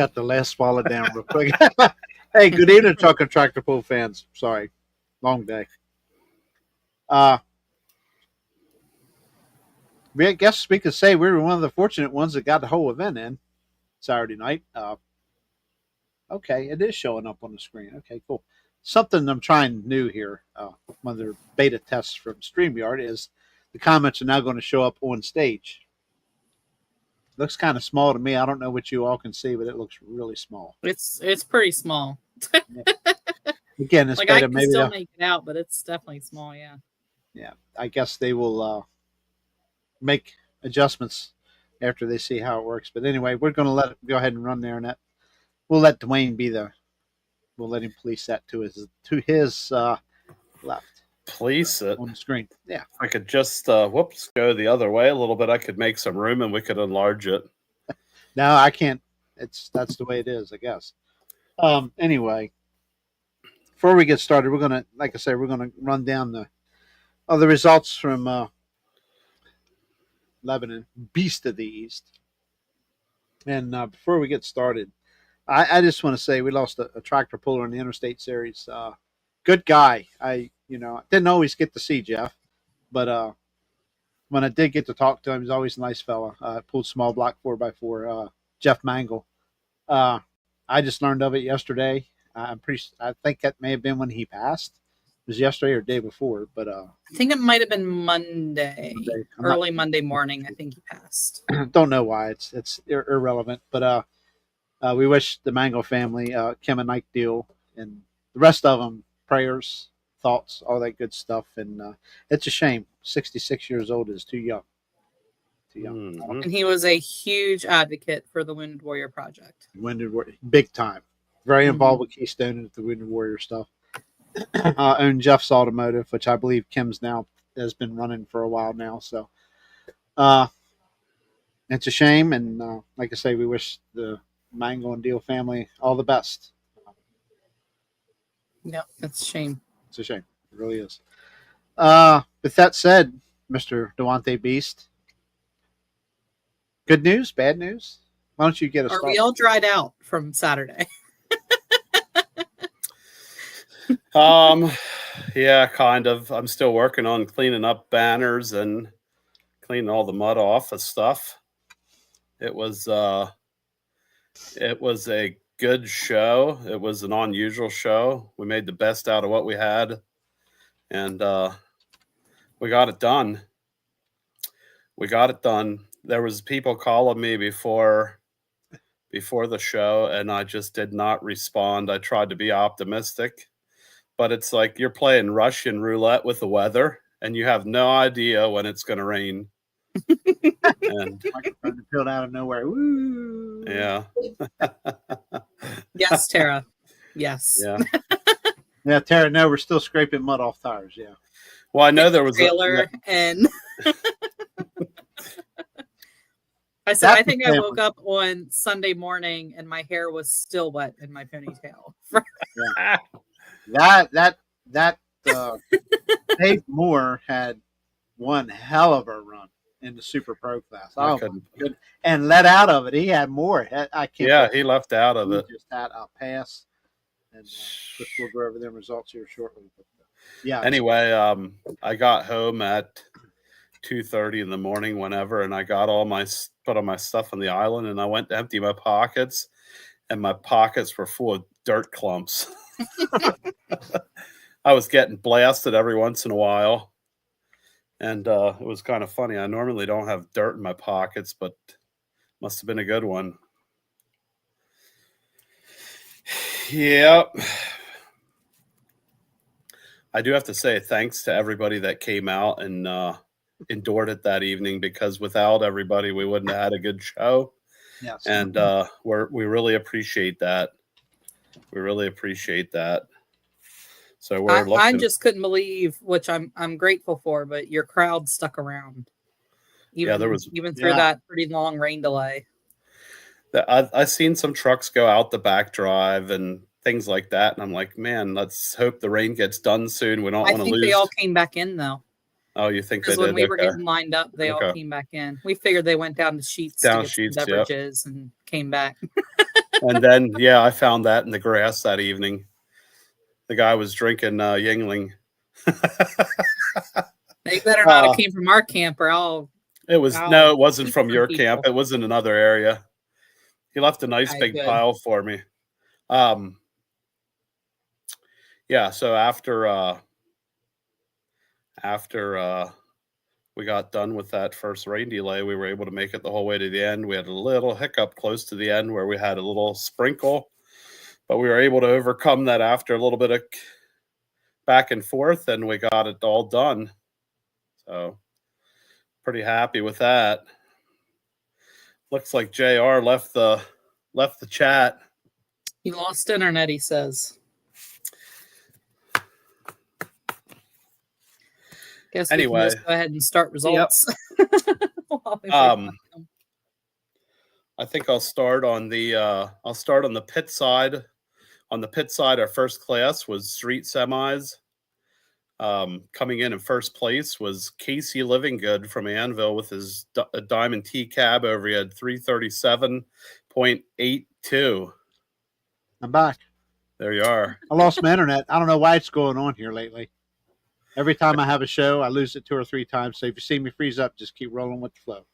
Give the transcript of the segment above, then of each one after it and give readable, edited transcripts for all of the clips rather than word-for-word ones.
got the last swallow down real quick. Hey, good evening, truck and tractor pull fans. Sorry, long day. I guess we could say we were one of the fortunate ones that got the whole event in Saturday night. Okay, it is showing up on the screen. Okay, cool. Something I'm trying new here. One of the beta tests from StreamYard is the comments are now going to show up on stage. Looks kind of small to me. I don't know what you all can see, but it looks really small. It's pretty small. Again, it's like beta. I can still make it out, but it's definitely small. Yeah. Yeah, I guess they will make adjustments after they see how it works. But anyway, we're going to let it go ahead and run there, and that we'll let Dwayne be we'll let him police that to his left. Police it on the screen. Yeah, I could just go the other way a little bit. I could make some room and we could enlarge it. No, I can't. That's the way it is, I guess. Anyway, before we get started, we're gonna, like I said, we're gonna run down the results from Lebanon, Beast of the East. And before we get started, I just want to say we lost a tractor puller in the Interstate Series. Good guy. I didn't always get to see Jeff, but when I did get to talk to him, he's always a nice fella. Pulled small block 4x4. Jeff Mangle. I just learned of it yesterday. I think that may have been when he passed. It was yesterday or day before, but I think it might have been Monday. Early Monday morning. I think he passed. Don't know why. It's irrelevant, but we wish the Mangle family, Kim and Ike Deal, and the rest of them, prayers, thoughts, all that good stuff. And it's a shame. 66 years old is too young. Too young. Mm-hmm. And he was a huge advocate for the Wounded Warrior Project. Wounded Warrior, big time. Very involved with Keystone and the Wounded Warrior stuff. Owned Jeff's Automotive, which I believe Kim's now has been running for a while now. So it's a shame. And like I say, we wish the Mangle and Deal family all the best. Yeah, it's a shame. It's a shame. It really is. With that said, Mr. Devontae Beast, good news, bad news? Why don't you get us started? Are we all dried out from Saturday? Yeah, kind of. I'm still working on cleaning up banners and cleaning all the mud off of stuff. It was a good show. It was an unusual show. We made the best out of what we had, and we got it done. There was people calling me before the show, and I just did not respond. I tried to be optimistic, but it's like you're playing Russian roulette with the weather, and you have no idea when it's going to rain. And microphone peeled out of nowhere. Woo! Yeah. Yes, Tara. Yes. Yeah. Yeah, Tara. No, we're still scraping mud off tires. Yeah. Well, I know there was trailer and I said, I think I woke up on Sunday morning and my hair was still wet in my ponytail. That Dave Moore had one hell of a run in the Super Pro class. Oh, good. And let out of it. He had more. I can't. Yeah, he left out of it. Just had a pass. And we'll go over their results here shortly. But, yeah. Anyway, I got home at 2:30 in the morning, whenever, and I got put all my stuff on the island, and I went to empty my pockets, and my pockets were full of dirt clumps. I was getting blasted every once in a while, and it was kind of funny. I normally don't have dirt in my pockets, but must have been a good one. Yeah. I do have to say thanks to everybody that came out and endured it that evening, because without everybody, we wouldn't have had a good show. Yes. And we really appreciate that. We really appreciate that. So I just couldn't believe, which I'm grateful for, but your crowd stuck around. Even through that pretty long rain delay. I seen some trucks go out the back drive and things like that, and I'm like, man, let's hope the rain gets done soon. We don't want to lose. I think they all came back in though. Oh, you think they did? Because when we were getting lined up, they all came back in. We figured they went down to Sheets to get some beverages and came back. And then, I found that in the grass that evening. The guy was drinking Yingling. They better not have came from our camp, or it wasn't from your camp. It was in another area. He left a nice big pile for me. So after we got done with that first rain delay, we were able to make it the whole way to the end. We had a little hiccup close to the end where we had a little sprinkle, but we were able to overcome that after a little bit of back and forth, and we got it all done. So pretty happy with that. Looks like JR left the chat. He lost internet, he says. Guess we can just go ahead and start results. Yep. I think I'll start on the pit side. On the pit side, our first class was street semis. Coming in first place was Casey Livinggood from Annville with his Diamond T cab over. He had 337.82. I'm back. There you are. I lost my internet. I don't know why it's going on here lately. Every time I have a show, I lose it 2 or 3 times. So if you see me freeze up, just keep rolling with the flow.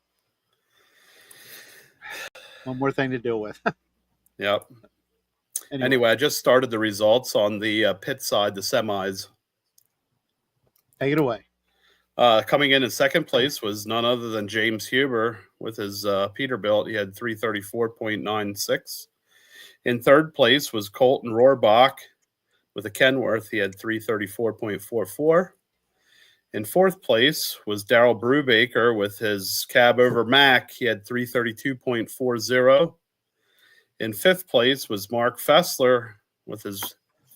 One more thing to deal with. Yep. Anyway, I just started the results on the pit side, the semis. Take it away. Coming in second place was none other than James Huber with his Peterbilt. He had 334.96. In third place was Colton Rohrbach with a Kenworth. He had 334.44. In fourth place was Daryl Brubaker with his cab over Mac. He had 332.40. In fifth place was Mark Fessler with a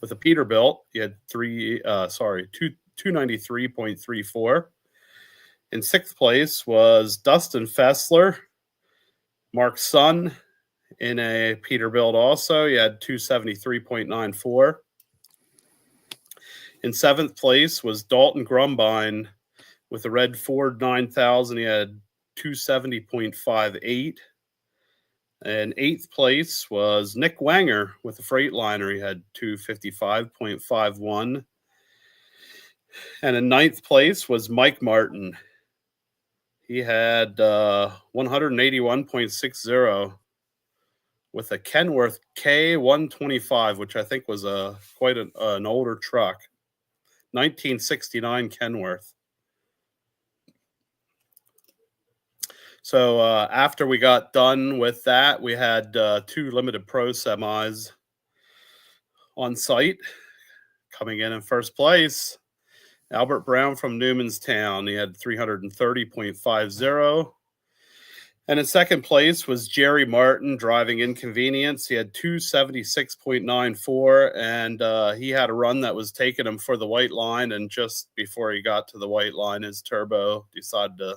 Peterbilt. He had 293.34. In sixth place was Dustin Fessler, Mark's son, in a Peterbilt also. He had 273.94. In seventh place was Dalton Grumbine with a red Ford 9000. He had 270.58. And eighth place was Nick Wanger with a Freightliner. He had 255.51. And in ninth place was Mike Martin. He had 181.60 with a Kenworth K125, which I think was quite an older truck. 1969 Kenworth. So after we got done with that, we had 2 limited pro semis on site. Coming in first place, Albert Brown from Newmanstown. He had 330.50. And in second place was Jerry Martin driving Inconvenience. He had 276.94, and he had a run that was taking him for the white line. And just before he got to the white line, his turbo decided to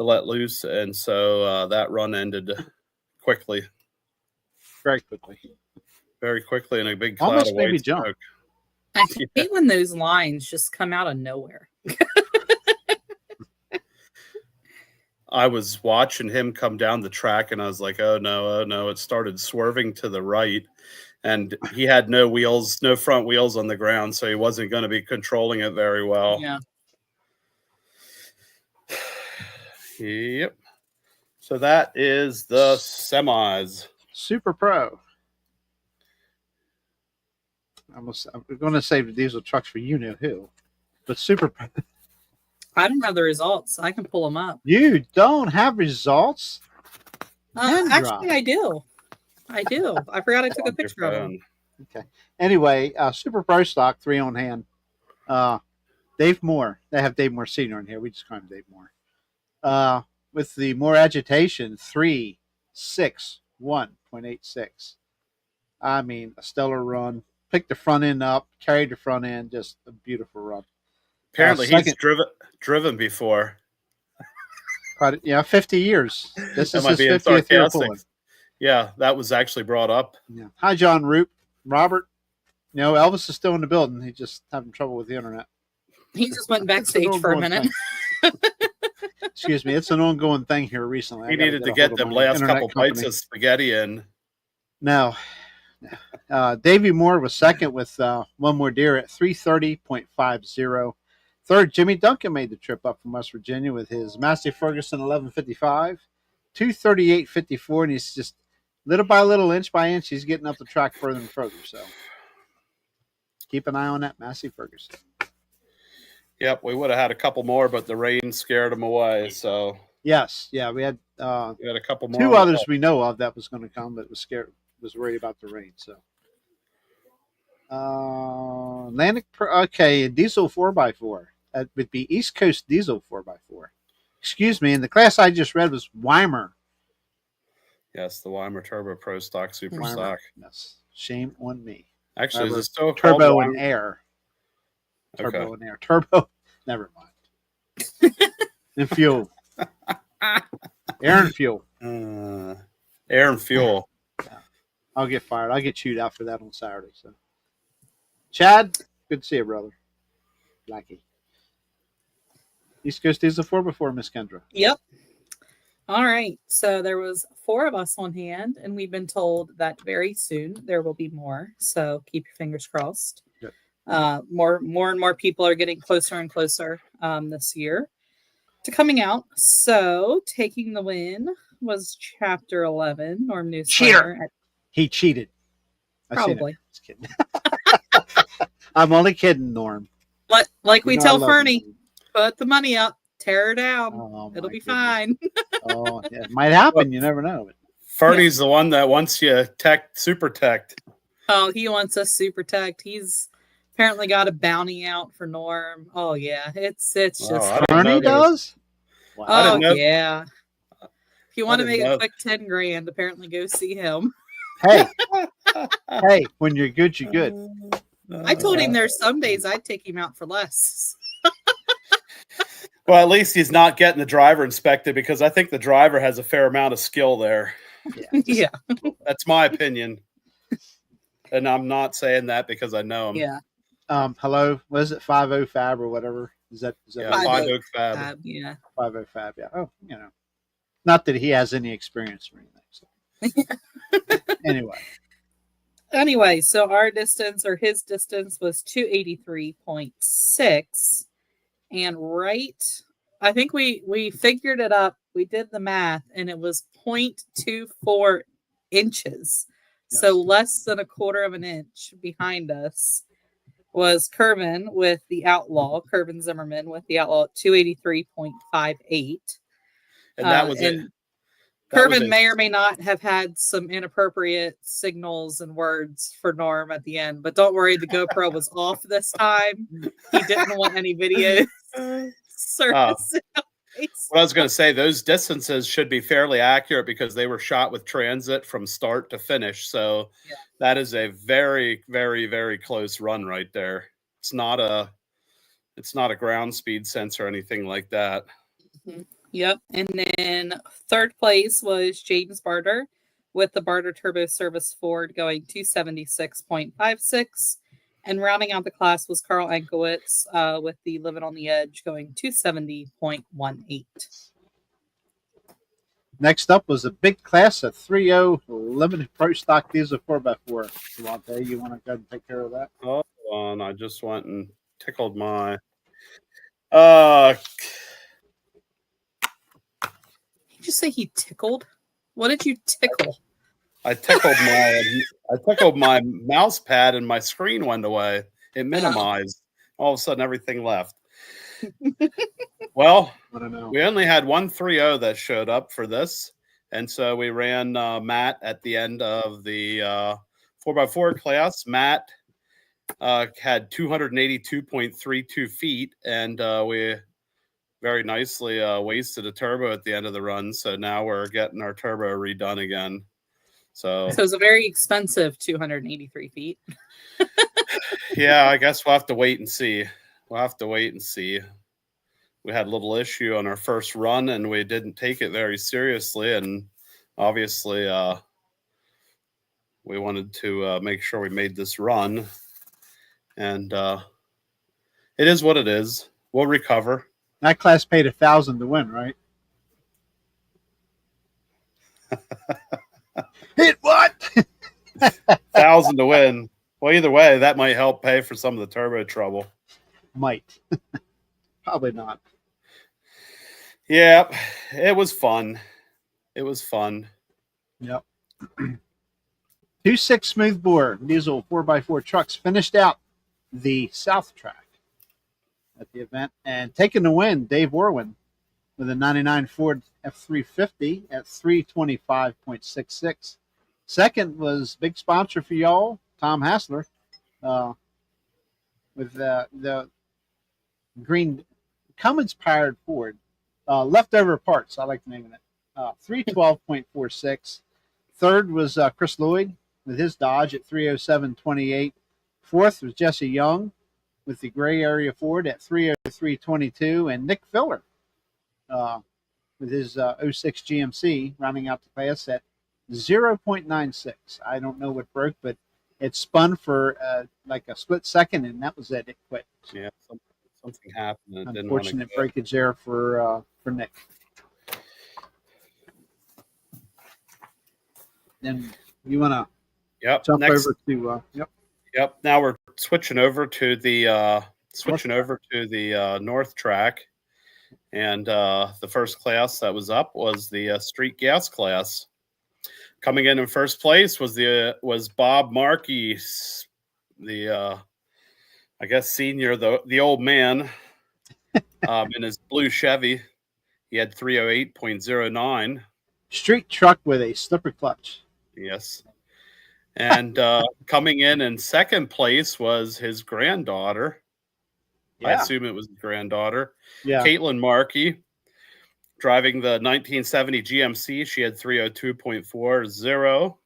let loose, and so that run ended quickly. Very quickly. Very quickly in a big cloud almost of made me white jump. smoke. I hate when those lines just come out of nowhere. I was watching him come down the track, and I was like, oh no. It started swerving to the right, and he had no front wheels on the ground, so he wasn't going to be controlling it very well. Yeah. Yep. So that is the semis. Super Pro. I'm going to save the diesel trucks for you know who, but Super Pro. I don't have the results. I can pull them up. You don't have results? Actually, I do. I forgot I took a picture of them. Okay. Anyway, Super Pro stock, 3 on hand. Dave Moore. They have Dave Moore Sr. in here. We just call him Dave Moore. With the more agitation, 361.86. I mean, a stellar run. Picked the front end up, carried the front end, just a beautiful run. Apparently, he's driven before. 50 years. This is his 50th year pulling. Yeah, that was actually brought up. Yeah. Hi, John Roop. Robert. Elvis is still in the building. He's just having trouble with the internet. He just went backstage for a minute. Excuse me. It's an ongoing thing here recently. He needed to get them last couple bites of spaghetti in. No. Davey Moore was second with one more deer at 330.50. Third, Jimmy Duncan made the trip up from West Virginia with his Massey Ferguson 1155, 238.54, and he's just little by little, inch by inch, he's getting up the track further and further. So keep an eye on that Massey Ferguson. Yep, we would have had a couple more, but the rain scared them away. So yes, yeah, we had a couple more. Two others we know of that was going to come, but was worried about the rain. So Atlantic, okay, diesel 4x4. That would be East Coast diesel 4x4. Excuse me, and the class I just read was Weimer. Yes, the Weimer Turbo Pro Stock Super Stock. Yes, shame on me. Actually, is it still Turbo and Air? Turbo and Air. Turbo. Never mind. And fuel. Air and fuel. Air and fuel. Yeah. I'll get fired. I'll get chewed out for that on Saturday. So, Chad, good to see you, brother. Blackie. East Coast Diesel 4x4, Miss Kendra. Yep. All right. So there was 4 of us on hand, and we've been told that very soon there will be more. So keep your fingers crossed. Good. More and more people are getting closer and closer this year to coming out. So taking the win was Chapter 11, Norm Newsletter. He cheated. Probably. Just kidding. I'm only kidding, Norm. Like we tell Fernie, put the money up, tear her down. Oh, it'll be fine. Oh, yeah, it might happen. You never know. Fernie's the one that wants you super teched. Oh, he wants us super teched. He's apparently got a bounty out for Norm. Oh yeah, it's just Fernie does. Wow. Oh yeah. If you want to make a quick 10 grand, apparently go see him. Hey, when you're good, you're good. I told him there's some days I'd take him out for less. Well, at least he's not getting the driver inspected, because I think the driver has a fair amount of skill there. Yeah. That's my opinion. And I'm not saying that because I know him. Yeah. Hello, what is it? 50 Fab or whatever? Is that 50 Fab? Yeah. 50 Fab. Yeah. Oh, not that he has any experience or anything. So. Anyway, so our distance, or his distance, was 283.6, and I think we figured it up. We did the math, and it was 0.24 inches. Yes. So less than a quarter of an inch behind us was Kervin with the Outlaw, Kervin Zimmerman with the Outlaw at 283.58. And that was it. Kervin may or may not have had some inappropriate signals and words for Norm at the end, but don't worry, the GoPro was off this time. He didn't want any videos surfacing. What I was going to say, those distances should be fairly accurate because they were shot with transit from start to finish. So that is a very, very, very close run right there. It's not a ground speed sense or anything like that. Mm-hmm. Yep. And then third place was James Barter with the Barter Turbo Service Ford going 276.56. And rounding out the class was Carl Ankowitz with the Living on the Edge going 270.18. Next up was a big class of 3.0 limited pro stock diesel 4x4. Devontae, you want to go and take care of that? Hold on. I just went and tickled my... Did you say he tickled? What did you tickle? I tickled my mouse pad and my screen went away. It minimized. All of a sudden, everything left. Well, we only had one 3.0 that showed up for this, and so we ran Matt at the end of the 4x4 class. Matt had 282.32 feet, and we very nicely wasted a turbo at the end of the run. So now we're getting our turbo redone again. So it's a very expensive 283 feet. Yeah, I guess we'll have to wait and see. We had a little issue on our first run, and we didn't take it very seriously. And obviously, we wanted to make sure we made this run. And it is what it is. We'll recover. That class paid $1,000 to win, right? Hit what? $1,000 to win. Well, either way, that might help pay for some of the turbo trouble. Might. Probably not. Yeah, it was fun. It was fun. Yep. 2.6 smoothbore diesel 4x4 trucks finished out the South track at the event, and taking the win, Dave Orwin with a 99 Ford F350 at 325.66. Second was big sponsor for y'all, Tom Hassler, with the green Cummins powered Ford. Leftover parts, I like the name of it. 312.46. Third was Chris Lloyd with his Dodge at 307.28. Fourth was Jesse Young with the gray area Ford at 303.22. And Nick Filler with his 06 GMC rounding out the class at 0.96. I don't know what broke, but it spun for like a split second, and that was it. It quit. Yeah, something happened. And Unfortunate breakage there for Nick. Then you want to jump over to Yep. Now we're switching over to the North track, and the first class that was up was the street gas class. Coming in first place was Bob Markey, the I guess senior, the old man, in his blue Chevy. He had 308.09. Street truck with a slipper clutch. Yes. And coming in second place was his granddaughter. Yeah. I assume it was his granddaughter. Yeah. Caitlin Markey, driving the 1970 GMC. She had 302.40.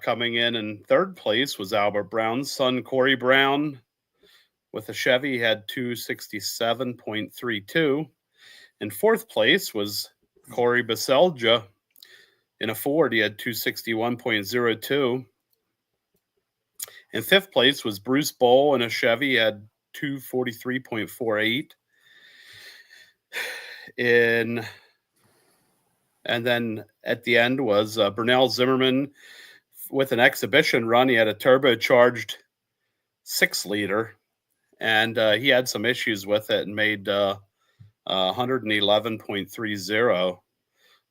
Coming in third place was Albert Brown's son, Corey Brown. With a Chevy, he had 267.32. In fourth place was Corey Baselja. In a Ford, he had 261.02. In fifth place was Bruce Bowl in a Chevy. He had 243.48. And then at the end was Bernal Zimmerman with an exhibition run. He had a turbocharged 6-liter, and he had some issues with it and made 111.30.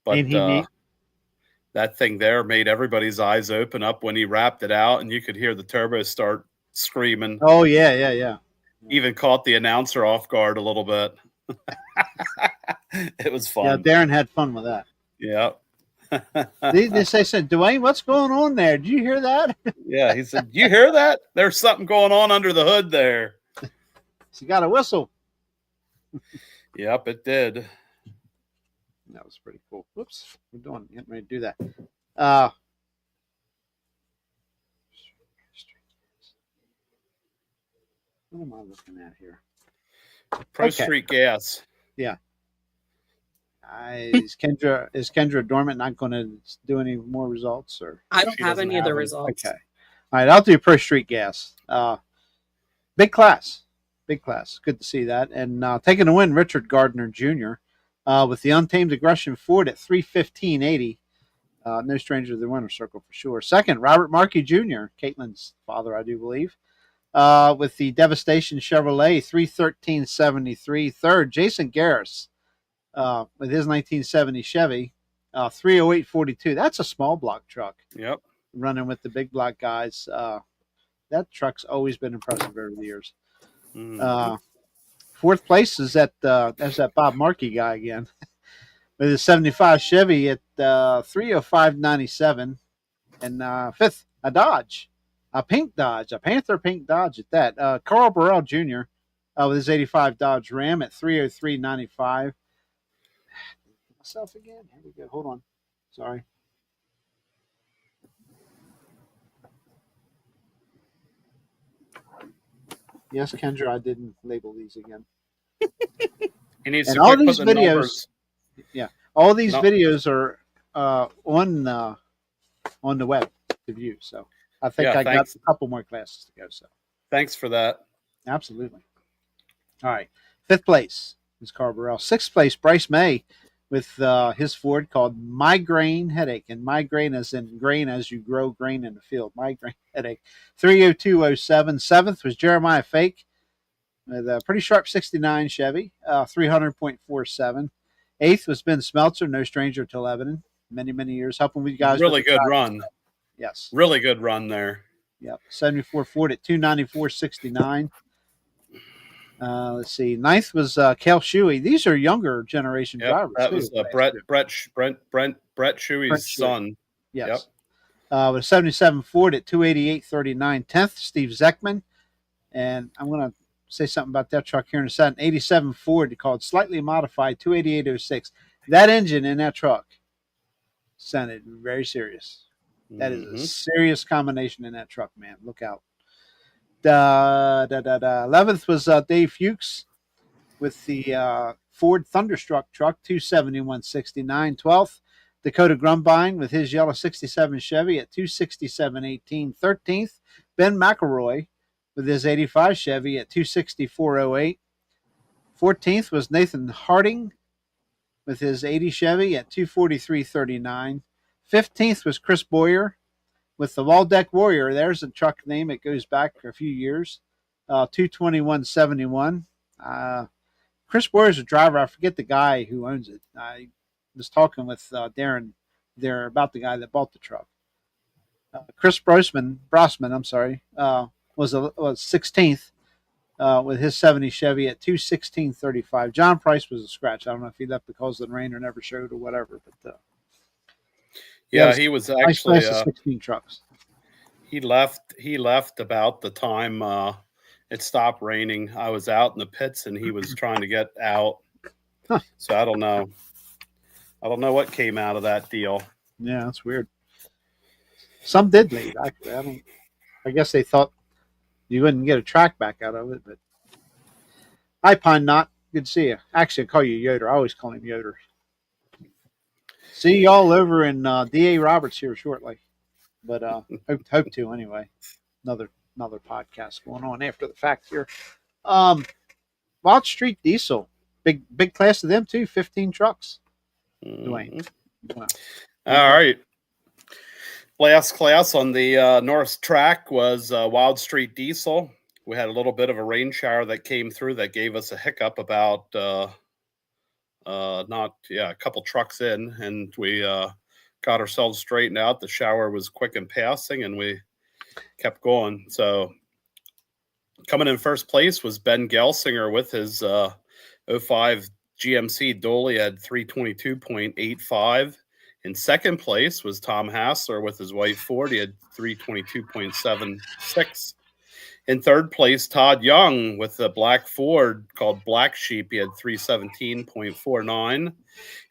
But that thing there made everybody's eyes open up when he wrapped it out, and you could hear the turbo start screaming. Oh, yeah. Even caught the announcer off guard a little bit. It was fun. Yeah, Darren had fun with that. Yeah. They said, Dwayne, what's going on there? Did you hear that? Yeah, he said, you hear that? There's something going on under the hood there. She got a whistle. Yep, it did. That was pretty cool. Whoops, getting ready to do that. What am I looking at here? Pro Street Gas. Yeah. Is Kendra Dormant not going to do any more results? Or I don't have any of the results. Okay. All right, I'll do Pro Street Gas. Big class. Good to see that. And taking the win, Richard Gardner Jr. With the Untamed Aggression Ford at 315.80. No stranger to the winner's circle for sure. Second, Robert Markey Jr., Caitlin's father, I do believe, with the Devastation Chevrolet 313.73. Third, Jason Garris with his 1970 Chevy 308.42. That's a small block truck. Yep. Running with the big block guys. That truck's always been impressive over the years. Mm-hmm. Fourth place is that's that Bob Markey guy again with his 75 Chevy at 305.97. And fifth, a Dodge, a pink Dodge, a Panther pink Dodge at that. Carl Burrell Jr. With his 85 Dodge Ram at 303.95. Myself again. Here we go. Hold on. Sorry. Yes, Kendra, I didn't label these again. He needs and to all these the videos, numbers. Yeah, all these videos are on the web to view. So I think I got a couple more classes to go. So thanks for that. Absolutely. All right, fifth place is Carl Burrell. Sixth place, Bryce May with his Ford called Migraine Headache, and migraine as in grain as you grow grain in the field. Migraine Headache. 30207. Seventh was Jeremiah Fake with a pretty sharp 69 Chevy, 300.47. Eighth was Ben Smeltzer, no stranger to Lebanon, many years, helping with you guys. Really with the good track. run. Yes. Really good run there. Yep. 74 Ford at 294.69. Let's see. Ninth was Cal Shuey. These are younger generation Yep, drivers that too. was Brett Shuey's Brent Shuey. son. Yes. With a 77 Ford at 288.39. 10th, Steve Zeckman. And I'm going to say something about that truck here in a second. 87 Ford called slightly modified 288.06. That engine in that truck sounded very serious. That is a serious combination in that truck, man. Look out. 11th was Dave Fuchs with the Ford Thunderstruck truck, 271.69. 12th, Dakota Grumbine with his yellow 67 Chevy at 267.18. 13th, Ben McElroy with his 85 Chevy at 264.08. 14th was Nathan Harding with his 80 Chevy at 243.39. 15th was Chris Boyer with the Waldeck Warrior. There's a truck name. It goes back a few years. 221.71. Chris Boyer's a driver. I forget the guy who owns it. I was talking with Darren there about the guy that bought the truck. Chris Brosman, was 16th with his 70 Chevy at 216.35. John Price was a scratch. I don't know if he left because of the rain or never showed or whatever, but he was actually 16 trucks. He left about the time it stopped raining. I was out in the pits and he was trying to get out. Huh. So I don't know what came out of that deal. Yeah, that's weird. Some did leave. I guess they thought you wouldn't get a track back out of it, but hi Pine Knot. Good to see you. Actually, I call you Yoder. I always call him Yoder. See y'all over in D.A. Roberts here shortly, but hope to anyway. Another podcast going on after the fact here. Wild Street Diesel, big class of them too. 15 trucks. Dwayne. Wow. All right. Last class on the North track was Wild Street Diesel. We had a little bit of a rain shower that came through that gave us a hiccup about a couple trucks in, and we got ourselves straightened out. The shower was quick in passing, and we kept going. So coming in first place was Ben Gelsinger with his 05 GMC Dolly at 322.85. In second place was Tom Hassler with his white Ford. He had 322.76. In third place, Todd Young with the black Ford called Black Sheep. He had 317.49.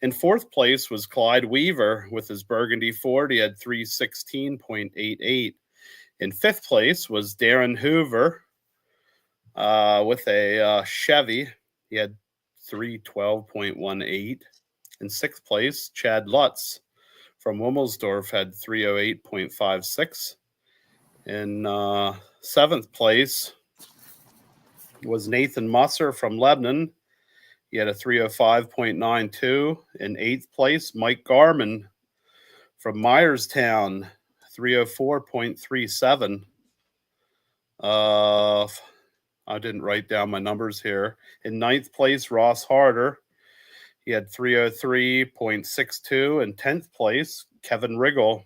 In fourth place was Clyde Weaver with his burgundy Ford. He had 316.88. In fifth place was Darren Hoover with a Chevy. He had 312.18. In sixth place, Chad Lutz from Wimmelsdorf had 308.56. In seventh place was Nathan Musser from Lebanon. He had a 305.92. In eighth place, Mike Garman from Myerstown, 304.37. I didn't write down my numbers here. In ninth place, Ross Harder. He had 303.62. In 10th place, Kevin Riggle.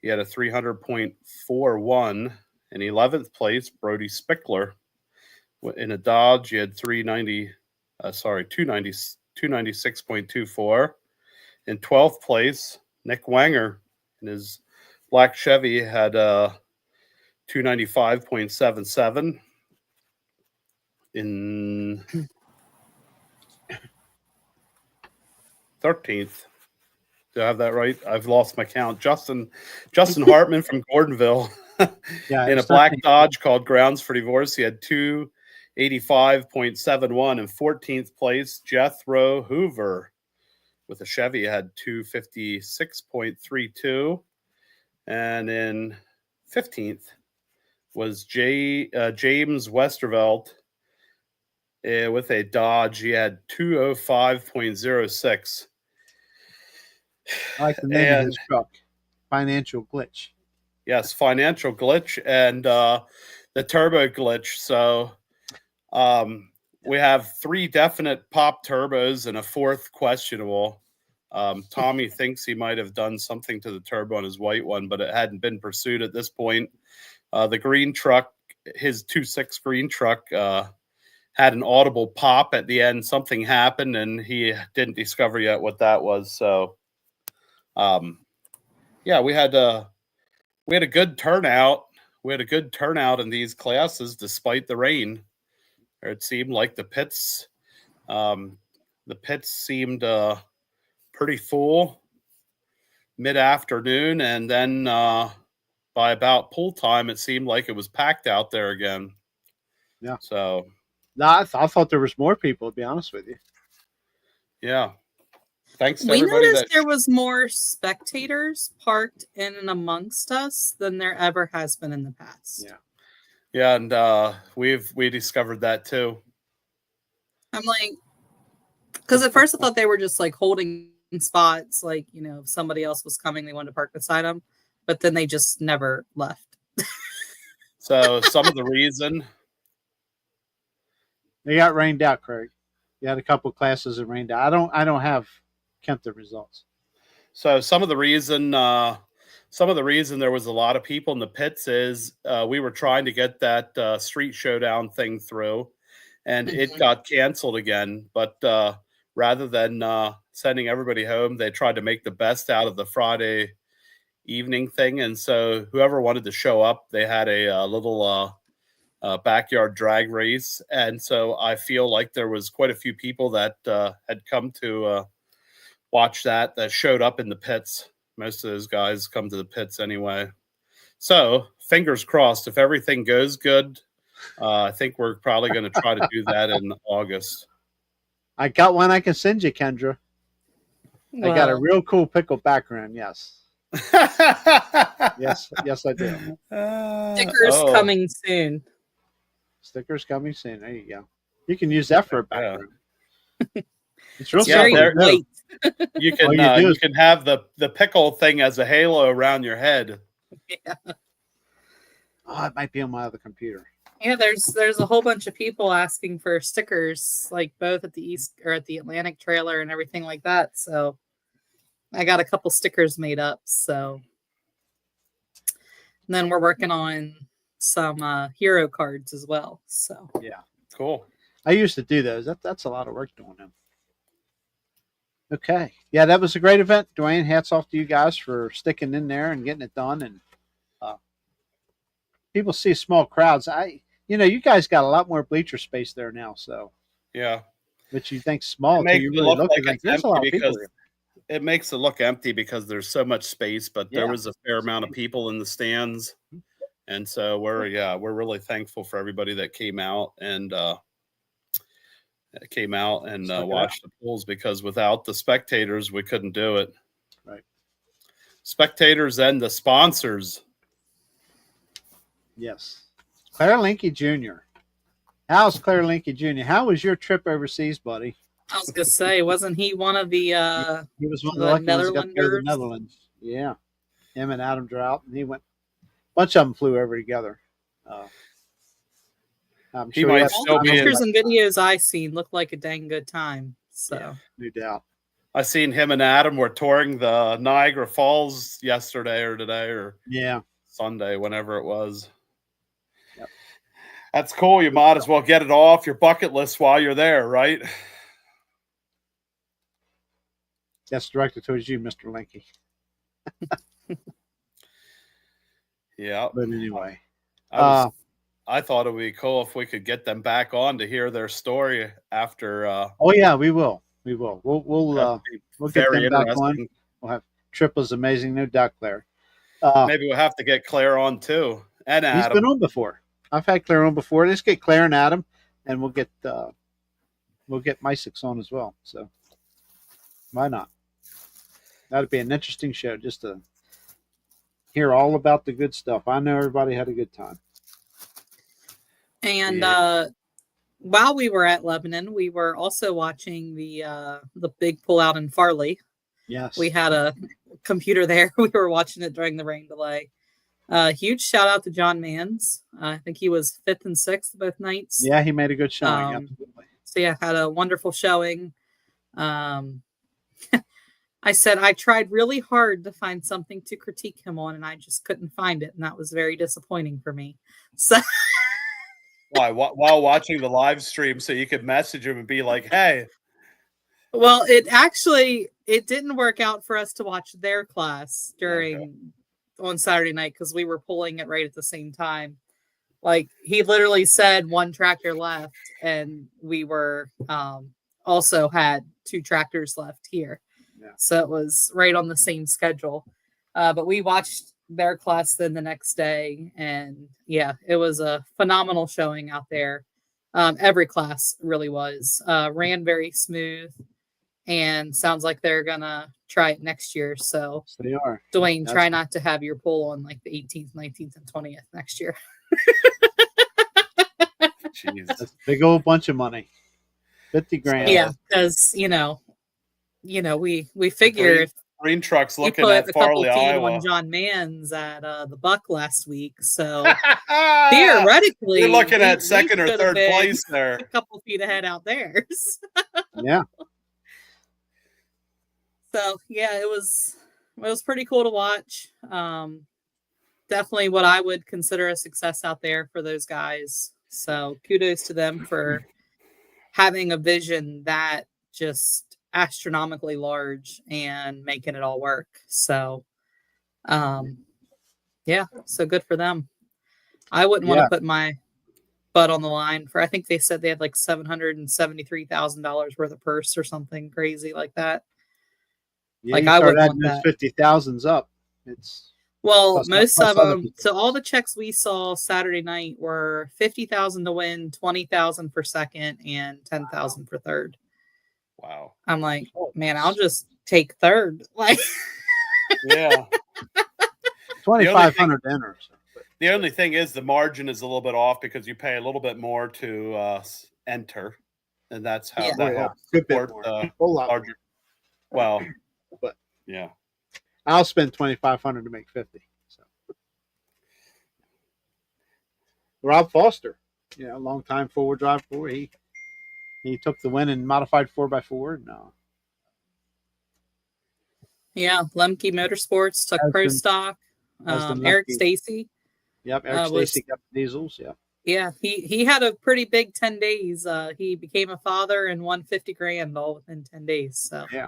He had a 300.41. In 11th place, Brody Spickler. In a Dodge, he had 296.24. In 12th place, Nick Wanger. In his black Chevy, had 295.77. In 13th. Do I have that right? I've lost my count. Justin Hartman from Gordonville. In a black Dodge called Grounds for Divorce, he had 285.71. In 14th place, Jethro Hoover with a Chevy had 256.32. And in 15th was James Westervelt with a Dodge. He had 205.06. I like the name of his truck. Financial glitch. Yes, financial glitch and the turbo glitch. So we have 3 definite pop turbos and a 4th questionable. Tommy thinks he might have done something to the turbo on his white one, but it hadn't been pursued at this point. The green truck, his 2.6 green truck, had an audible pop at the end. Something happened, and he didn't discover yet what that was. So, yeah, we had a good turnout. We had a good turnout in these classes despite the rain. It seemed like the pits seemed pretty full mid-afternoon, and then by about pool time, it seemed like it was packed out there again. Yeah. So, no, I thought there was more people, to be honest with you. Yeah. Thanks to We everybody noticed there was more spectators parked in and amongst us than there ever has been in the past. Yeah. Yeah, and we discovered that too. I'm like, because at first I thought they were just like holding spots, like, you know, if somebody else was coming, they wanted to park beside them, but then they just never left. So some of the reason they got rained out, Craig. You had a couple of classes that rained out. I don't have Kempton results. So some of the reason there was a lot of people in the pits is we were trying to get that street showdown thing through, and it got canceled again. But rather than sending everybody home, they tried to make the best out of the Friday evening thing. And so whoever wanted to show up, they had a little backyard drag race. And so I feel like there was quite a few people that had come to watch that showed up in the pits. Most of those guys come to the pits anyway. So fingers crossed, if everything goes good, I think we're probably going to try to do that in August. I got one I can send you, Kendra. Well, I got a real cool pickle background. Yes. Yes, I do. Stickers coming soon. Stickers coming soon. There you go. You can use that for a background. It's real very simple. You can have the pickle thing as a halo around your head. Yeah. Oh, it might be on my other computer. Yeah, there's a whole bunch of people asking for stickers, like both at the East or at the Atlantic trailer and everything like that. So I got a couple stickers made up. So and then we're working on some hero cards as well. So yeah, cool. I used to do those. That's a lot of work doing them. Okay, yeah, that was a great event, Dwayne. Hats off to you guys for sticking in there and getting it done. And people see small crowds. You guys got a lot more bleacher space there now. So yeah, but you think small, it makes you it really look like there's a lot of people because it makes it look empty because there's so much space, but there was a fair amount of people in the stands, and so we're really thankful for everybody that came out and watched the pools, because without the spectators we couldn't do it. Right. Spectators and the sponsors. Yes. Claire Linky Jr. How's Claire Linky Jr.? How was your trip overseas, buddy? I was gonna say, wasn't he one of the he was one of the the Netherlands. Yeah. Him and Adam Drought, and he went a bunch of them flew over together. I'm He sure might all still the be pictures and videos I seen looked like a dang good time. So no doubt. I seen him and Adam were touring the Niagara Falls yesterday or today or Sunday, whenever it was. Yep. That's cool. You might as well get it off your bucket list while you're there, right? That's directed towards you, Mr. Linky. Yeah. But anyway. I thought it would be cool if we could get them back on to hear their story after. Oh yeah, we will. We will. We'll get them back on. We'll have Triple's amazing, no doubt, Claire. Maybe we'll have to get Claire on too, and Adam. He's been on before. I've had Claire on before. Let's get Claire and Adam, and we'll get Mysix on as well. So why not? That'd be an interesting show just to hear all about the good stuff. I know everybody had a good time. and while we were at Lebanon, we were also watching the big pullout in Farley. Yes. We had a computer there. We were watching it during the rain delay. Huge shout out to John Mans. I think he was 5th and 6th both nights. Yeah, he made a good showing. Absolutely. So yeah, had a wonderful showing. I said I tried really hard to find something to critique him on, and I just couldn't find it, and that was very disappointing for me. So Why? While watching the live stream, so you could message him and be like, "Hey." Well, it didn't work out for us to watch their class on Saturday night because we were pulling it right at the same time. Like he literally said one tractor left, and we were also had 2 tractors left here. Yeah. So it was right on the same schedule. But we watched their class then the next day, and yeah, it was a phenomenal showing out there. Every class really was. Ran very smooth, and sounds like they're gonna try it next year. So they are. Dwayne, try not to have your pool on like the 18th, 19th, and 20th next year. Jeez. That's a big old bunch of money. 50 grand. Yeah, because we figure if Green trucks we looking put at a couple Farley, feet Iowa. on John Mans at the Buck last week, so theoretically you're looking at we second or should have third been place there. a couple feet ahead out there. Yeah. So yeah, it was pretty cool to watch. Definitely what I would consider a success out there for those guys. So kudos to them for having a vision that just astronomically large and making it all work. So yeah, so good for them. I wouldn't want to put my butt on the line for, I think they said they had like $773,000 worth of purse or something crazy like that. Yeah, like you I start wouldn't adding want those that. 50,000s up. It's Well, most of other them. people. So all the checks we saw Saturday night were 50,000 to win, 20,000 for second, and 10,000 for third. Wow. I'm like, man, I'll just take third. Like, yeah, 2,500 enters. The only thing is the margin is a little bit off because you pay a little bit more to enter, and that's how that helps support the larger. Well, but yeah, I'll spend 2,500 to make 50. So, Rob Foster, long time forward drive four. He took the win in modified 4x4. No. Yeah, Lemke Motorsports took Pro Stock. Eric Stacy. Yep, Eric Stacy got the diesels. Yeah. Yeah, he had a pretty big 10 days. He became a father and won 50 grand all within 10 days. So yeah,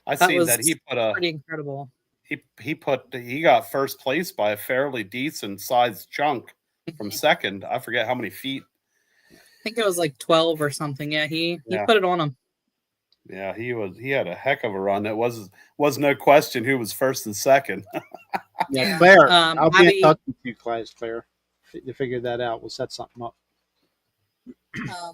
I seen that he put pretty incredible. He got first place by a fairly decent sized chunk from second. I forget how many feet. I think it was like 12 or something. Yeah, he put it on him. Yeah, he had a heck of a run. It was no question who was first and second. Yeah, Claire. I'll be in touch with you, Claire. To figure that out. We'll set something up.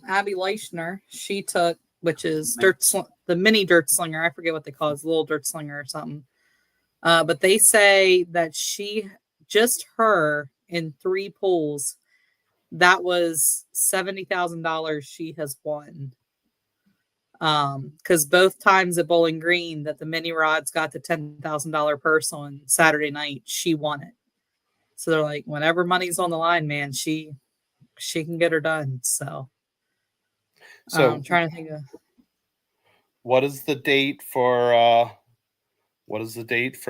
Abby Leichner, she took, which is the mini dirt slinger. I forget what they call it, the little dirt slinger or something. But they say that her in 3 pulls, that was $70,000 she has won. Because both times at Bowling Green that the mini rods got the $10,000 purse on Saturday night, she won it. So they're like, whenever money's on the line, man, she can get her done. So I'm trying to think of what is the date for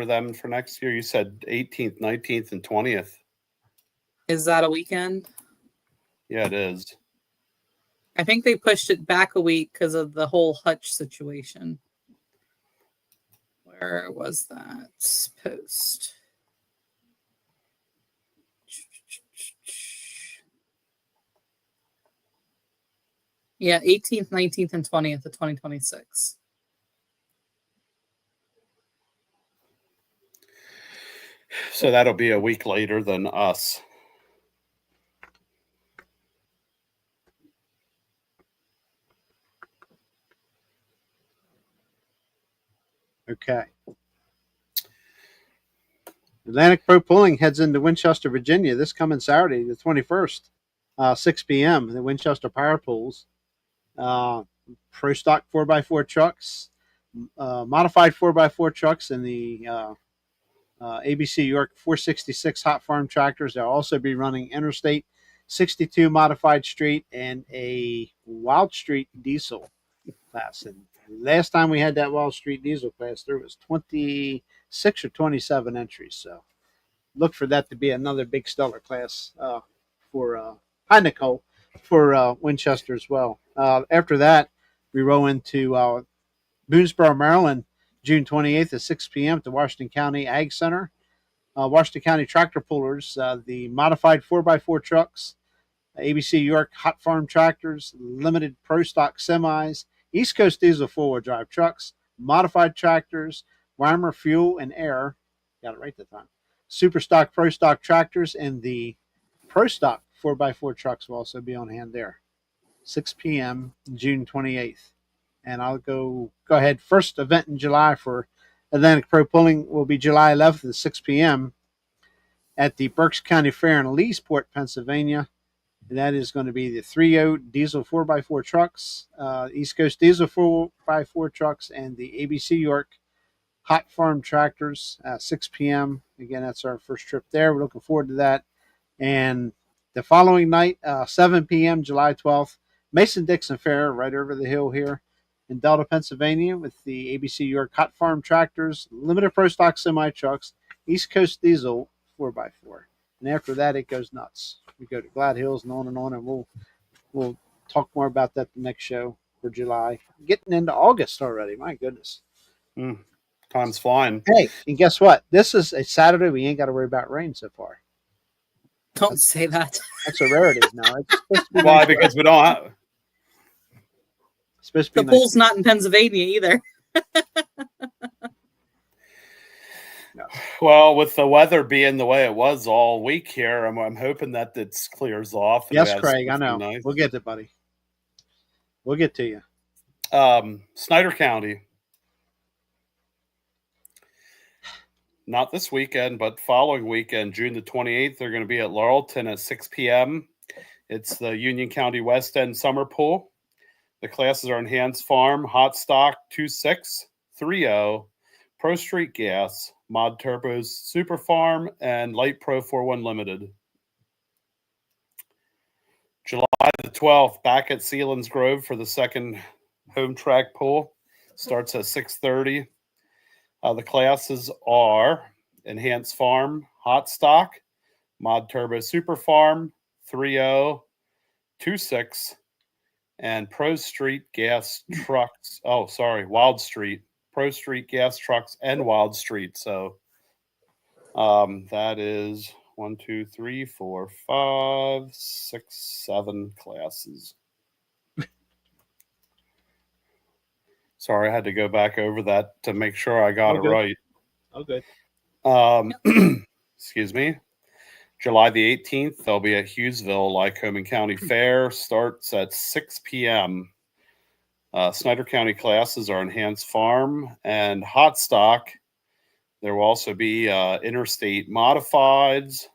them for next year? You said 18th, 19th, and 20th. Is that a weekend? Yeah, it is. I think they pushed it back a week because of the whole Hutch situation. Where was that post? Yeah, 18th, 19th, and 20th of 2026. So that'll be a week later than us. Okay. Atlantic Pro Pulling heads into Winchester, Virginia this coming Saturday, the 21st. 6 p.m. The Winchester Power Pools, Pro Stock 4x4 trucks, modified 4x4 trucks, and the ABC York 466 hot farm tractors. They'll also be running Interstate 62 modified street and a Wild Street diesel class. And last time we had that Wild Street diesel class, there was 26 or 27 entries. So look for that to be another big stellar class for hi Nicole for Winchester as well. After that, we roll into Boonesboro, Maryland, June 28th at 6 p.m. at the Washington County Ag Center. Washington County tractor pullers, the modified 4x4 trucks, ABC York hot farm tractors, limited pro stock semis, East Coast diesel four-wheel drive trucks, modified tractors, Weimer fuel and air, got it right that time, super stock pro stock tractors, and the pro stock 4x4 trucks will also be on hand there. 6 p.m. June 28th. And I'll go ahead. First event in July for Atlantic Pro Pulling will be July 11th at 6 p.m. at the Berks County Fair in Leesport, Pennsylvania. And that is going to be the 3.0 diesel 4x4 trucks, East Coast diesel 4x4 trucks, and the ABC York hot farm tractors, 6 p.m. Again, that's our first trip there. We're looking forward to that. And the following night, 7 p.m., July 12th, Mason-Dixon Fair right over the hill here in Delta, Pennsylvania, with the ABC York hot farm tractors, limited pro stock semi trucks, East Coast diesel 4x4. And after that, it goes nuts. We go to Glad Hills and on, and we'll talk more about that the next show for July. Getting into August already. My goodness. Time's flying. Hey, and guess what? This is a Saturday. We ain't got to worry about rain so far. Don't say that. That's a rarity now. It's supposed to be Why? nice Because we don't have. It's supposed to be The pool's not in Pennsylvania either. Well, with the weather being the way it was all week here, I'm hoping that it clears off. Yes, Craig, I know. Nice. We'll get it, buddy. We'll get to you. Snyder County. Not this weekend, but following weekend, June the 28th, they're going to be at Laurelton at 6 p.m. It's the Union County West End Summer Pool. The classes are Enhanced Farm, Hot Stock 2.6, 3.0, Pro Street Gas, Mod Turbos, Super Farm, and Light Pro 4.1 Limited. July the 12th, back at Sealands Grove for the second home track pool. Starts at 6:30. The classes are Enhanced Farm, Hot Stock, Mod Turbo Super Farm, 3.0, 2.6, and Pro Street Gas Trucks. Oh, sorry, Wild Street. Pro Street Gas Trucks and Wild Street. So that is 1, 2, 3, 4, 5, 6, 7 classes. Sorry, I had to go back over that to make sure I got it right. Okay. Excuse me. July the 18th, they'll be at Hughesville, Lycoming County Fair. Starts at 6 p.m. Snyder County classes are Enhanced Farm and Hot Stock. There will also be Interstate Modifieds,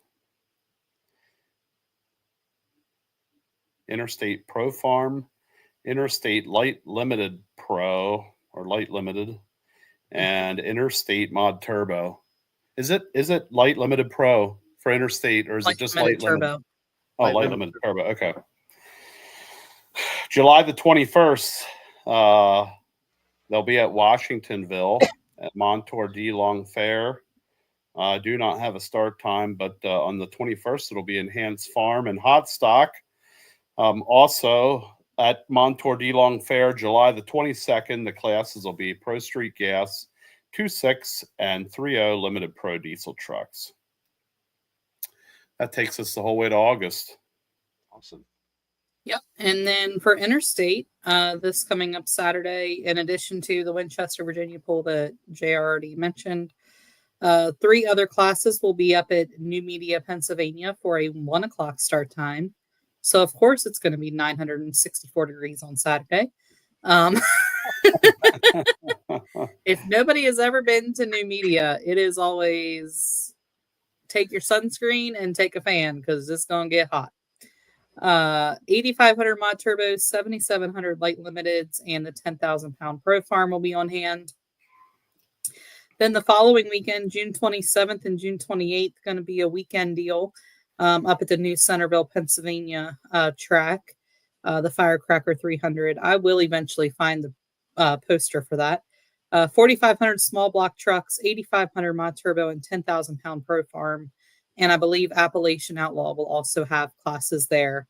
Interstate Pro Farm, Interstate Light Limited Pro or Light Limited, and Interstate Mod Turbo. Is it Light Limited Pro for Interstate, or is it just Light Turbo? Limited? Oh, Light Limited Turbo. Okay. July the 21st, they'll be at Washingtonville at Montour D Long Fair. I do not have a start time, but on the 21st, it'll be Enhanced Farm and Hot Stock. Also, at Montour D Long Fair, July the 22nd, the classes will be Pro Street Gas, 2.6, and 3.0 Limited Pro Diesel trucks. That takes us the whole way to August. Awesome. Yep. And then for Interstate, this coming up Saturday, in addition to the Winchester, Virginia pool that JR already mentioned, 3 other classes will be up at New Media, Pennsylvania for a 1 o'clock start time. So, of course, it's going to be 964 degrees on Saturday. If nobody has ever been to New Media, it is always take your sunscreen and take a fan because it's going to get hot. 8,500 mod turbos, 7,700 light limiteds, and the 10,000 pound pro farm will be on hand. Then the following weekend, June 27th and June 28th, going to be a weekend deal up at the new Centerville, Pennsylvania track, the Firecracker 300. I will eventually find the poster for that. 4,500 small block trucks, 8,500 mod turbo, and 10,000 pound pro farm. And I believe Appalachian Outlaw will also have classes there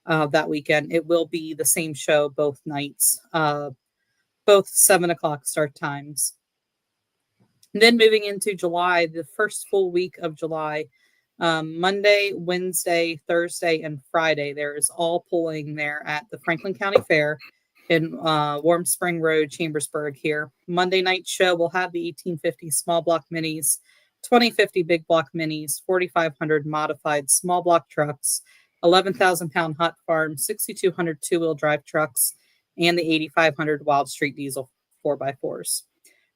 that weekend. It will be the same show both nights, both 7 o'clock start times. And then moving into July, the first full week of July, Monday, Wednesday, Thursday, and Friday, there is all pulling there at the Franklin County Fair in Warm Spring Road, Chambersburg here. Monday night show will have the 1850 small block minis, 2050 big block minis, 4,500 modified small block trucks, 11,000 pound hot farm, 6,200 two-wheel drive trucks, and the 8,500 Wild Street diesel 4x4s.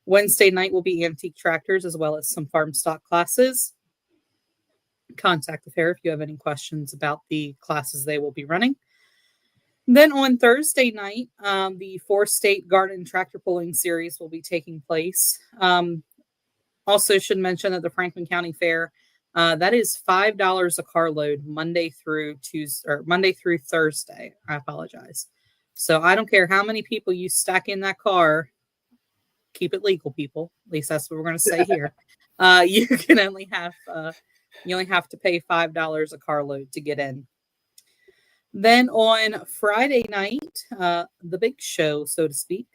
Wednesday night will be antique tractors as well as some farm stock classes. Contact the fair if you have any questions about the classes they will be running. Then on Thursday night, the 4-state garden tractor pulling series will be taking place. Also should mention that the Franklin County Fair, that is $5 a carload Monday through Tuesday or Monday through Thursday. I apologize. So I don't care how many people you stack in that car. Keep it legal, people. At least that's what we're going to say here. You can only have you only have to pay $5 a carload to get in. Then on Friday night, the big show, so to speak,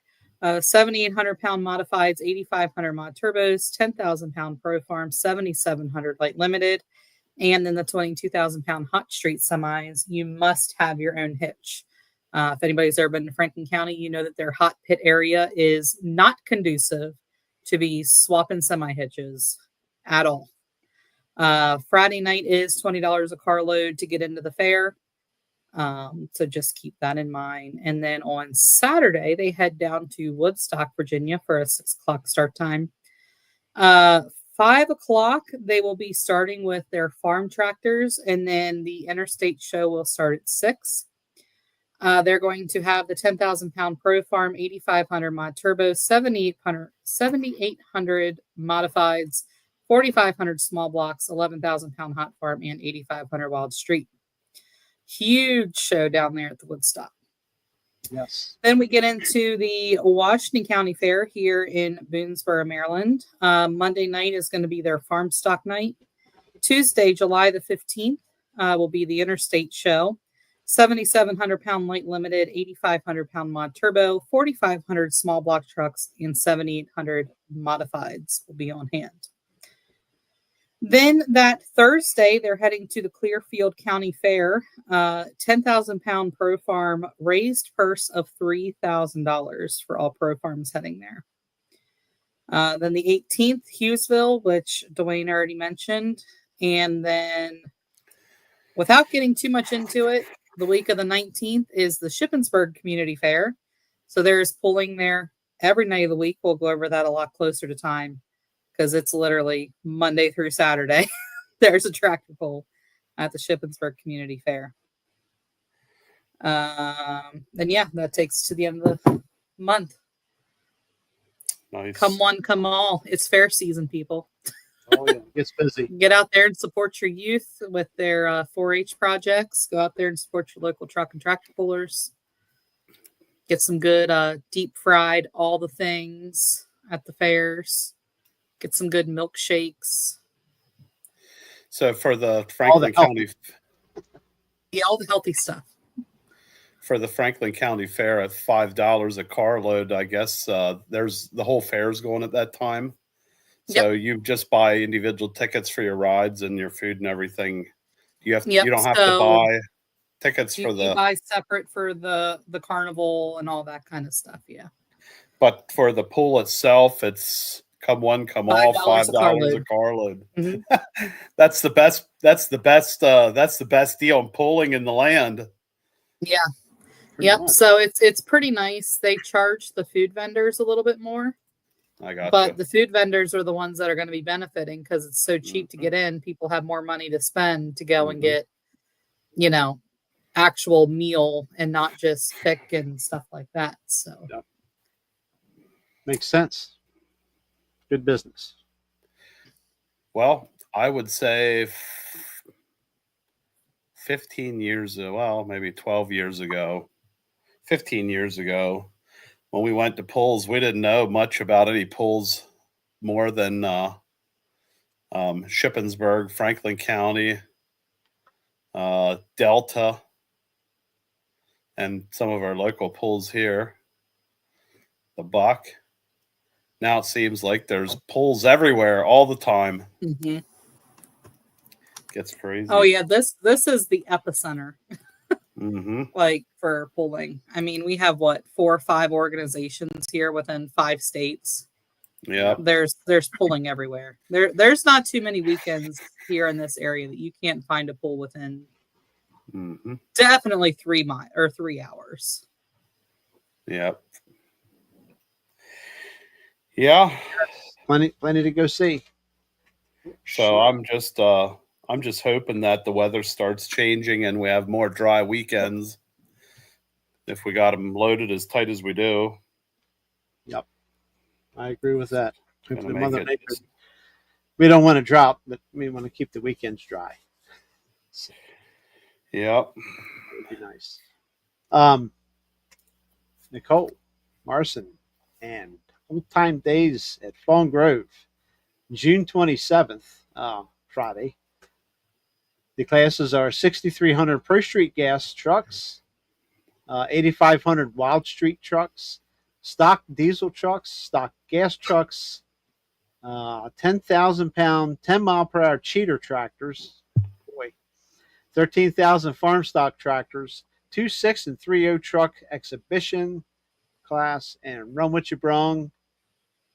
7,800 pound modifieds, 8,500 mod turbos, 10,000 pound pro farm, 7,700 light limited, and then the 22,000 pound hot street semis. You must have your own hitch. If anybody's ever been to Franklin County, you know that their hot pit area is not conducive to be swapping semi hitches at all. Friday night is $20 a carload to get into the fair. So just keep that in mind. And then on Saturday, they head down to Woodstock, Virginia for a 6 o'clock start time. 5 o'clock, they will be starting with their farm tractors, and then the interstate show will start at 6. They're going to have the 10,000 pound pro farm, 8,500 mod turbo, 7,800 modifieds, 4,500 small blocks, 11,000 pound hot farm, and 8,500 wild street. Huge show down there at the Woodstock. Yes. Then we get into the Washington County Fair here in Boonesboro, Maryland. Monday night is going to be their farm stock night. Tuesday, July the 15th, will be the interstate show. 7,700 pound light limited, 8,500 pound mod turbo, 4,500 small block trucks, and 7,800 modifieds will be on hand. Then that Thursday, they're heading to the Clearfield County Fair, 10,000 pound pro farm, raised purse of $3,000 for all pro farms heading there. Then the 18th, Hughesville, which Dwayne already mentioned. And then without getting too much into it, the week of the 19th is the Shippensburg Community Fair. So there's pulling there every night of the week. We'll go over that a lot closer to time, because it's literally Monday through Saturday. There's a tractor pull at the Shippensburg Community Fair. And yeah, that takes to the end of the month. Nice. Come one, come all. It's fair season, people. Oh, yeah. It gets busy. Get out there and support your youth with their 4-H projects. Go out there and support your local truck and tractor pullers. Get some good deep fried all the things at the fairs. Get some good milkshakes. So for the Franklin County, Yeah, all the healthy stuff. for the Franklin County Fair at $5 a carload, I guess there's the whole fair's going at that time. So you just buy individual tickets for your rides and your food and everything. You have you don't have to buy tickets for the. You buy separate for the carnival and all that kind of stuff. Yeah. But for the pool itself, it's come one, come all, $5 a carload. Mm-hmm. That's the best. That's the best deal on pulling in the land. Yeah. Yep. So it's pretty nice. They charge the food vendors a little bit more. I got But the food vendors are the ones that are going to be benefiting because it's so cheap to get in. People have more money to spend to go and get, actual meal and not just pick and stuff like that. So Makes sense. Good business. Well, I would say 15 years ago, well, maybe 12 years ago, 15 years ago, when we went to pools, we didn't know much about any pools more than Shippensburg, Franklin County, Delta, and some of our local pools here, the Buck. Now it seems like there's pools everywhere all the time. Gets crazy. Oh yeah, this is the epicenter. Mm-hmm. Like for pooling. I mean, we have what, 4 or 5 organizations here within 5 states. Yeah. There's pooling everywhere. There's not too many weekends here in this area that you can't find a pool within definitely 3 hours. Yep. Yeah. Plenty to go see. So I'm just hoping that the weather starts changing and we have more dry weekends. If we got them loaded as tight as we do. Yep. I agree with that. Gonna make it. We don't want a drought, but we want to keep the weekends dry. So, yep. that would be nice. Nicole Marson and Old Time Days at Fawn Grove, June 27th, Friday. The classes are 6,300 Pro Street gas trucks, 8,500 Wild Street trucks, stock diesel trucks, stock gas trucks, 10,000 pound, 10 mile per hour cheater tractors, 13,000 farm stock tractors, 2 6 and 3.0 truck exhibition class, and run what you brung,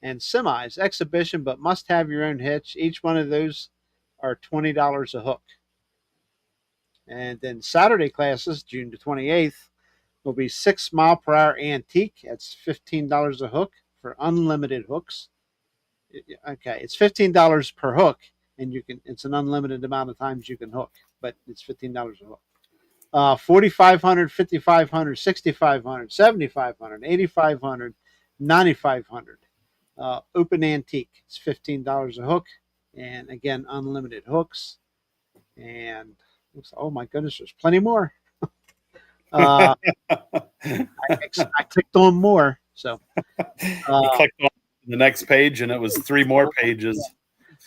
and semis exhibition, but must have your own hitch. Each one of those are $20 a hook. And then Saturday classes, June the 28th, will be 6 mile per hour antique. That's $15 a hook for unlimited hooks. Okay, it's $15 per hook, and it's an unlimited amount of times you can hook, but it's $15 a hook. 4,500, 5,500, 6,500, 7,500, 8,500, 9,500. Open antique, it's $15 a hook, and again, unlimited hooks. And oh my goodness, there's plenty more. I clicked on more, so you clicked on the next page, and it was 3 more pages.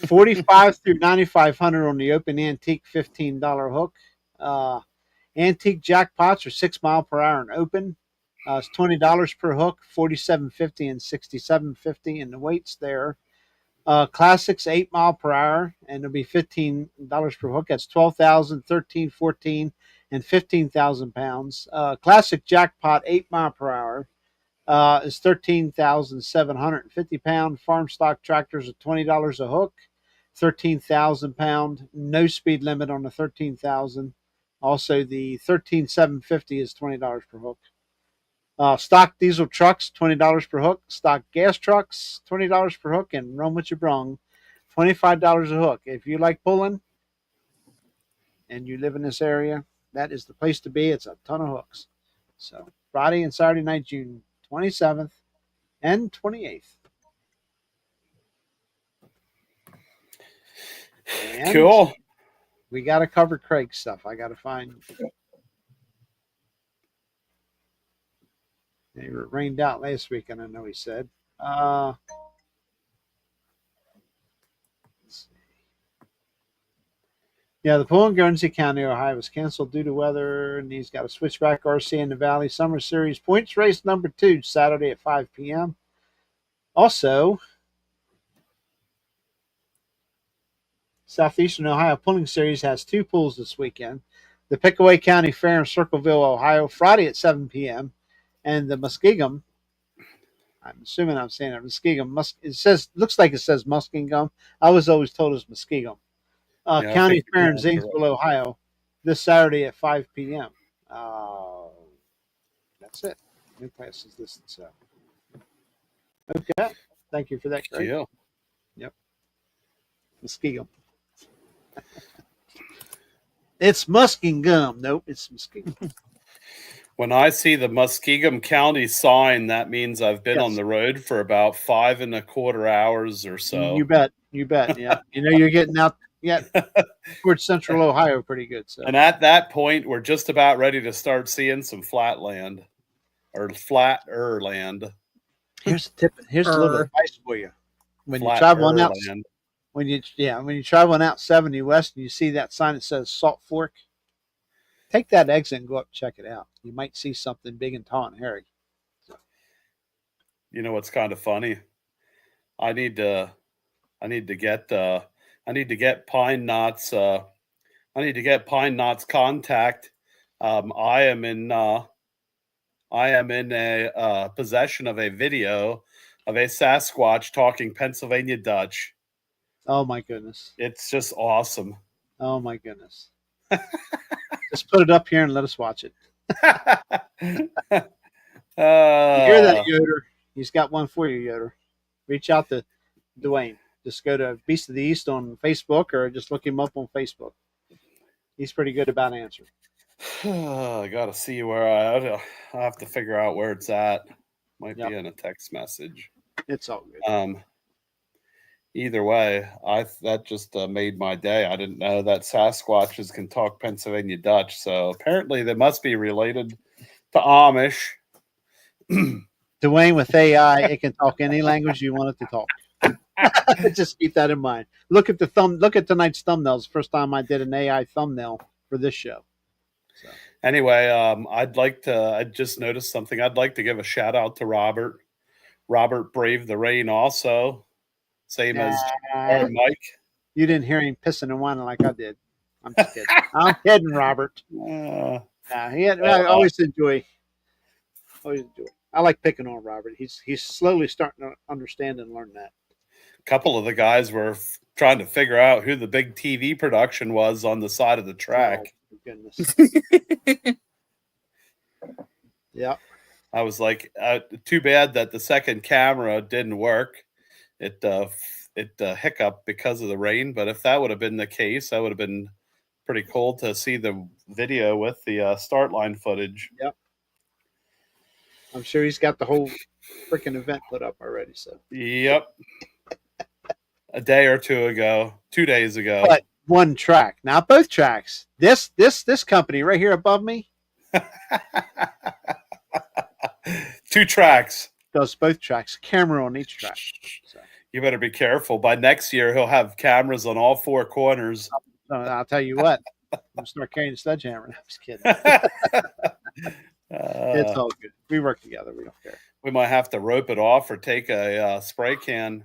45 through 9,500 on the open antique, $15 hook. Antique jackpots are 6 mile per hour and open. It's $20 per hook, $47.50 and $67.50 in the weights there. Classics 8 mile per hour, and it'll be $15 per hook. That's 12,000, 13, 14, and 15,000 pounds. Classic jackpot 8 mile per hour is 13,750 pound. Farm stock tractors are $20 a hook, 13,000 pound. No speed limit on the 13,000. Also, the 13,750 is $20 per hook. Stock diesel trucks, $20 per hook. Stock gas trucks, $20 per hook. And run what you brung, $25 a hook. If you like pulling and you live in this area, that is the place to be. It's a ton of hooks. So Friday and Saturday night, June 27th and 28th. And cool. We got to cover Craig's stuff. I got to find. It rained out last weekend, I know he said. Let's see. Yeah, the pool in Guernsey County, Ohio was canceled due to weather, and he's got a switchback RC in the Valley Summer Series points race number 2, Saturday at 5 p.m. Also, Southeastern Ohio Pulling Series has 2 pools this weekend. The Pickaway County Fair in Circleville, Ohio, Friday at 7 p.m. And the Muskingum, I'm assuming I'm saying it, Muskingum. Looks like it says Muskingum. I was always told it was Muskingum. County Fair in Zanesville, Ohio, this Saturday at 5 p.m. That's it. New classes listed. So, okay. Thank you for that, Greg. Yeah. Yep. Muskingum. It's Muskingum. Nope, it's Muskingum. When I see the Muskingum County sign, that means I've been on Yes. the road for about 5.25 hours or so. You bet. You bet. Yeah. You're getting out towards central Ohio pretty good. So. And at that point, we're just about ready to start seeing some flatland or flatter land. Here's a tip. Here's a little advice for you. When you Flatter travel out, land. when you traveling out 70 West and you see that sign that says Salt Fork, take that exit and go up and check it out. You might see something big and tall and hairy. You know what's kind of funny? I need to get Pine Knot's contact. I am in a possession of a video of a Sasquatch talking Pennsylvania Dutch. Oh my goodness. It's just awesome. Oh my goodness. Just put it up here and let us watch it. You hear that, Yoder? He's got one for you, Yoder. Reach out to Dwayne. Just go to Beast of the East on Facebook or just look him up on Facebook. He's pretty good about answering. I gotta see where I have to figure out where it's at. Might be in a text message. It's all good. Either way, that just made my day. I didn't know that Sasquatches can talk Pennsylvania Dutch, so apparently they must be related to Amish. Dwayne, with AI, it can talk any language you want it to talk. Just keep that in mind. Look at tonight's thumbnails. First time I did an AI thumbnail for this show. So. Anyway, I just noticed something. I'd like to give a shout out to Robert. Robert braved the rain also. Same as Mike. You didn't hear him pissing and whining like I did. I'm just kidding. I'm kidding, Robert. I always enjoy. I like picking on Robert. He's slowly starting to understand and learn that. A couple of the guys were trying to figure out who the big TV production was on the side of the track. Oh, goodness. Yeah. I was like, too bad that the second camera didn't work. It hiccuped because of the rain. But if that would have been the case, that would have been pretty cool to see the video with the start line footage. Yep. I'm sure he's got the whole freaking event put up already. So. Yep. A day or 2 days ago. But one track, not both tracks. This company right here above me. 2 tracks. Does both tracks. Camera on each track. So. You better be careful. By next year, he'll have cameras on all 4 corners. I'll tell you what. I'm going to start carrying a sledgehammer. I'm just kidding. It's all good. We work together. We don't care. We might have to rope it off or take a spray can.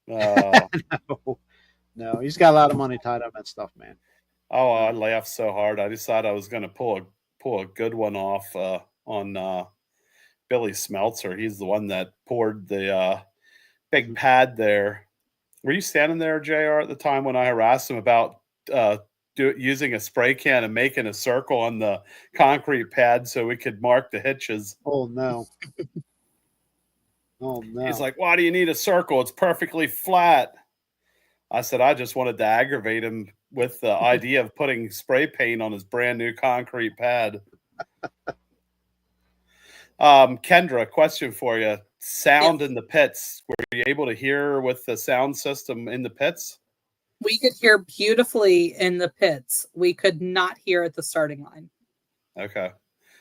No, he's got a lot of money tied up in that stuff, man. Oh, I laughed so hard. I decided I was going to pull a good one off on Billy Smeltzer. He's the one that poured the big pad there. Were you standing there, JR, at the time when I harassed him about using a spray can and making a circle on the concrete pad so we could mark the hitches? Oh, no. Oh, no. He's like, why do you need a circle? It's perfectly flat. I said, I just wanted to aggravate him with the idea of putting spray paint on his brand new concrete pad. Kendra, question for you. Sound in the pits. Were you able to hear with the sound system in the pits? We could hear beautifully in the pits. We could not hear at the starting line. Okay.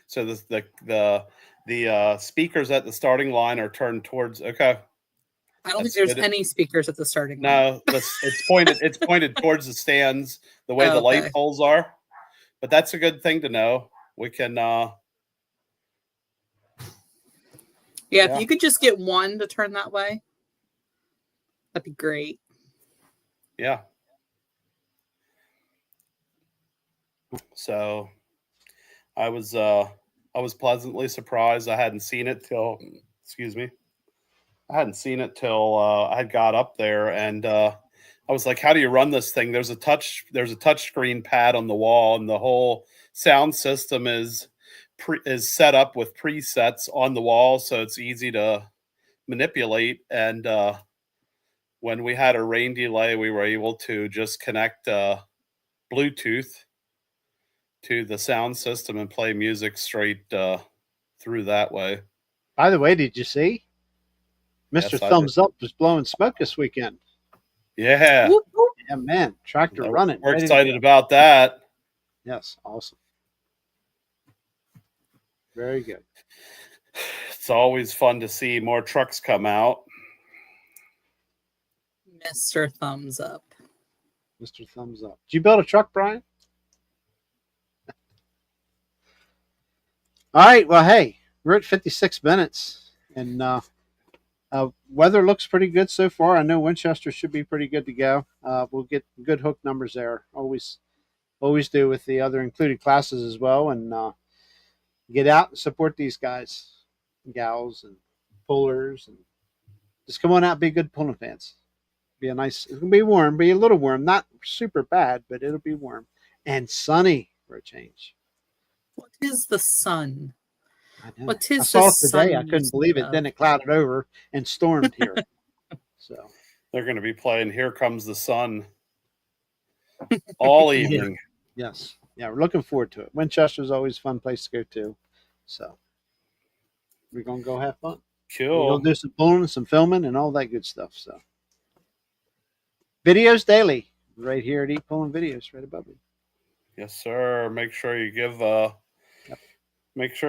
So the speakers at the starting line are turned towards. Okay. I don't think there's any speakers at the starting line. No, it's pointed towards the stands, the way the light poles are. But that's a good thing to know. We can. If you could just get one to turn that way, that'd be great. Yeah. So, I was pleasantly surprised. I hadn't seen it till. Excuse me. I hadn't seen it till I had got up there, and I was like, "How do you run this thing?" There's a touch screen pad on the wall, and the whole sound system is set up with presets on the wall, so it's easy to manipulate. And when we had a rain delay, we were able to just connect Bluetooth to the sound system and play music straight through that way. By the way, did you see? Mr. Yes, I Thumbs Up was blowing smoke this weekend. Yeah, Whoop, whoop. Yeah, man. Tractor running. we're ready to excited go. about that. Yes, awesome. Very good. It's always fun to see more trucks come out. Mr. Thumbs Up. Mr. Thumbs Up. Did you build a truck, Brian? All right. Well, hey, we're at 56 minutes, and weather looks pretty good so far. I know Winchester should be pretty good to go. We'll get good hook numbers there. Always do with the other included classes as well, and get out and support these guys, gals, and pullers, and just come on out and be good pulling fans. Be a nice. It'll be warm, be a little warm, not super bad, but it'll be warm and sunny for a change. What is the sun? I know. What I is saw the it today. I sun couldn't believe it. of? Then it clouded over and stormed here. So They're going to be playing "Here Comes the Sun" all evening. yes, yeah, we're looking forward to it. Winchester's always a fun place to go to. So we're gonna go have fun. We're Cool. gonna do some pulling, some filming, and all that good stuff. So videos daily, right here at Eat Pulling Videos, right above me. Yes, sir. Make sure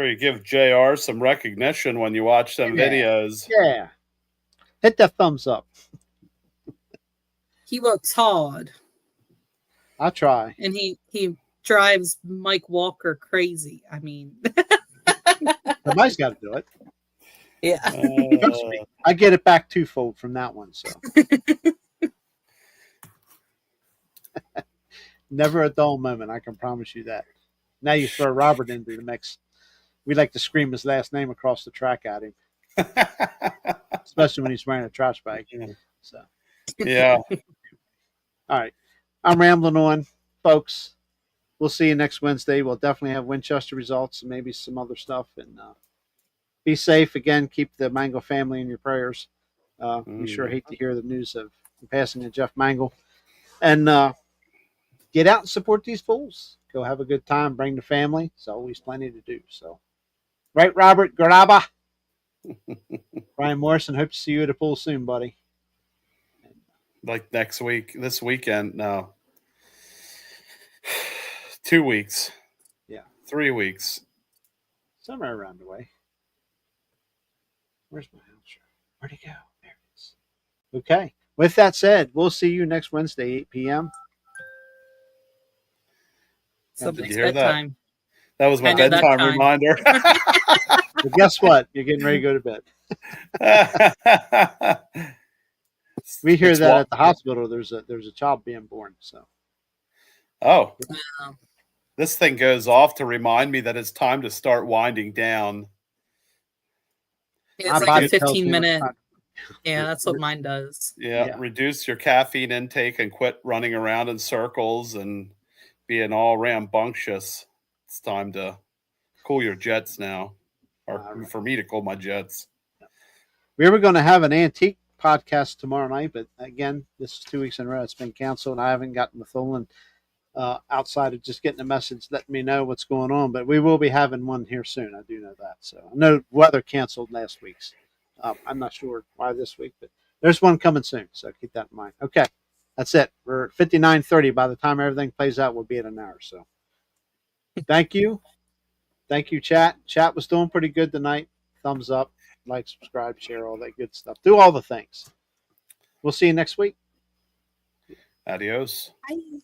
you give JR some recognition when you watch them Yeah. videos. Yeah, hit that thumbs up. He works hard, I'll try. and he drives Mike Walker crazy. I mean, Somebody's got to do it. yeah. Trust me, I get it back twofold from that one. So never a dull moment. I can promise you that. Now you throw Robert into the mix. We like to scream his last name across the track at him, especially when he's wearing a trash bag. So, Yeah. all right, I'm rambling on, folks. We'll see you next Wednesday. We'll definitely have Winchester results and maybe some other stuff. And be safe again. Keep the Mangle family in your prayers. We sure hate to hear the news of the passing of Jeff Mangle. And get out and support these fools. Go have a good time. Bring the family. It's always plenty to do. So, right, Robert Garaba. Brian Morrison. Hope to see you at a pool soon, buddy. Like next week, this weekend. No. 2 weeks. Yeah. 3 weeks. Somewhere around the way. Where's my house? Where'd he go? There it is. Okay. With that said, we'll see you next Wednesday, 8 p.m. Somebody's Did you hear that? bedtime. That was my I know that bedtime time. reminder. But guess what? You're getting ready to go to bed. We hear It's that wa- at the hospital. There's a child being born. So Oh, Wow. this thing goes off to remind me that it's time to start winding down. It's my like body a tells 15 me minute. it's Yeah, that's what mine does. Yeah, Yeah. reduce your caffeine intake and quit running around in circles and being all rambunctious. It's time to cool your jets now, or All right. for me to cool my jets. We were going to have an antique podcast tomorrow night, but again, this is 2 weeks in a row. It's been canceled. I haven't gotten with Olin outside of just getting a message letting me know what's going on, but we will be having one here soon. I do know that. So I know weather canceled last week's. I'm not sure why this week, but there's one coming soon. So keep that in mind. Okay. That's it. We're at 59:30. By the time everything plays out, we'll be at an hour. So thank you. Thank you, chat. Chat was doing pretty good tonight. Thumbs up, like, subscribe, share, all that good stuff. Do all the things. We'll see you next week. Adios. Bye.